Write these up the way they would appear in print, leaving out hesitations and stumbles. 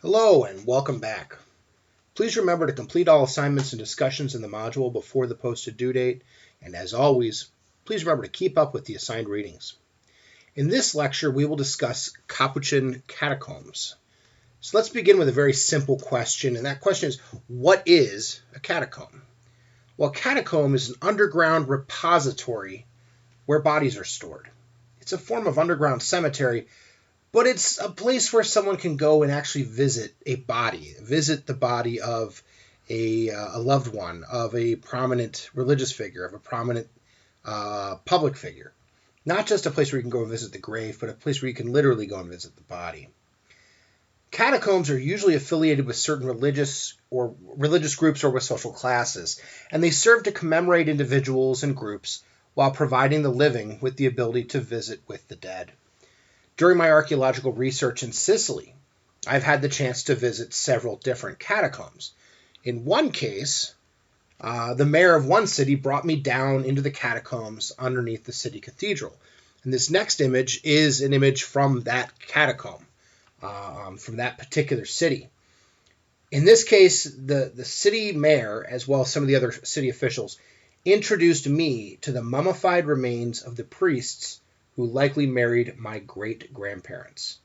Hello and welcome back. Please remember to complete all assignments and discussions in the module before the posted due date, and as always, please remember to keep up with the assigned readings. In this lecture, we will discuss Capuchin catacombs. So let's begin with a very simple question, and that question is, what is a catacomb? Well, a catacomb is an underground repository where bodies are stored. It's a form of underground cemetery, but it's a place where someone can go and actually visit a body, visit the body of a loved one, of a prominent religious figure, of a prominent public figure. Not just a place where you can go and visit the grave, but a place where you can literally go and visit the body. Catacombs are usually affiliated with certain religious groups or with social classes, and they serve to commemorate individuals and groups while providing the living with the ability to visit with the dead. During my archaeological research in Sicily, I've had the chance to visit several different catacombs. In one case, the mayor of one city brought me down into the catacombs underneath the city cathedral. And this next image is an image from that catacomb, from that particular city. In this case, the city mayor, as well as some of the other city officials, introduced me to the mummified remains of the priests who likely married my great-grandparents.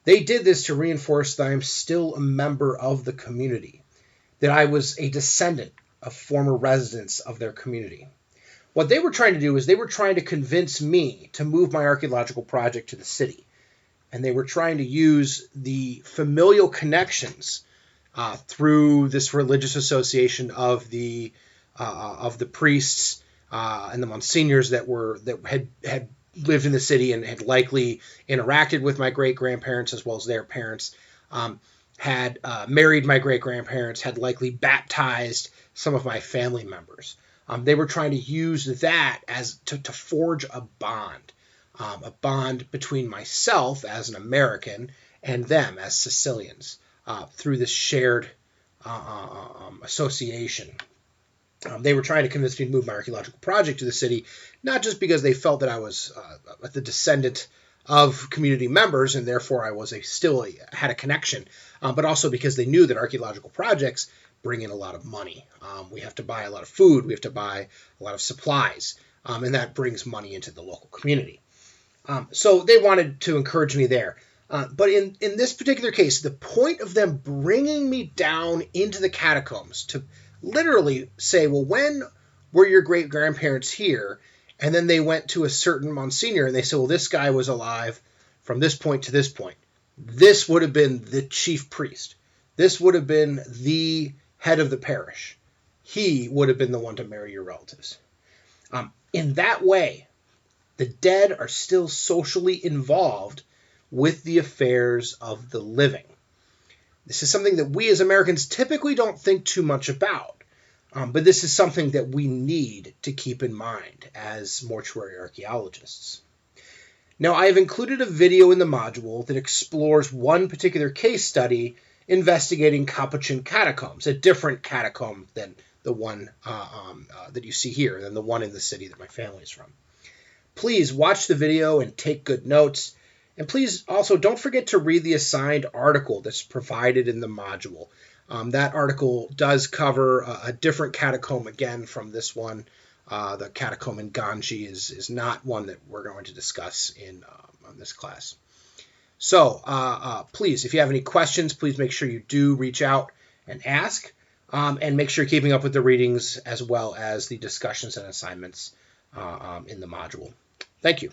They did this to reinforce that I'm still a member of the community, that I was a descendant of former residents of their community. What they were trying to do is they were trying to convince me to move my archaeological project to the city, and they were trying to use the familial connections through this religious association of the priests and the monsignors that had lived in the city and had likely interacted with my great-grandparents as well as their parents, had married my great-grandparents, had likely baptized some of my family members. They were trying to use that as to forge a bond between myself as an American and them as Sicilians through this shared association. They were trying to convince me to move my archaeological project to the city, not just because they felt that I was the descendant of community members and therefore I was still had a connection, but also because they knew that archaeological projects bring in a lot of money. We have to buy a lot of food, we have to buy a lot of supplies, and that brings money into the local community. So they wanted to encourage me there. But in this particular case, the point of them bringing me down into the catacombs to literally say, well, when were your great-grandparents here? And then they went to a certain Monsignor and they said, well, this guy was alive from this point to this point. This would have been the chief priest. This would have been the head of the parish. He would have been the one to marry your relatives. In that way, the dead are still socially involved with the affairs of the living. This is something that we as Americans typically don't think too much about, but this is something that we need to keep in mind as mortuary archaeologists. Now, I have included a video in the module that explores one particular case study investigating Capuchin catacombs, a different catacomb than the one that you see here, than the one in the city that my family is from. Please watch the video and take good notes. And please also don't forget to read the assigned article that's provided in the module. That article does cover a different catacomb again from this one. The catacomb in Ganji is not one that we're going to discuss in this class. So please, if you have any questions, please make sure you do reach out and ask. And make sure you're keeping up with the readings as well as the discussions and assignments in the module. Thank you.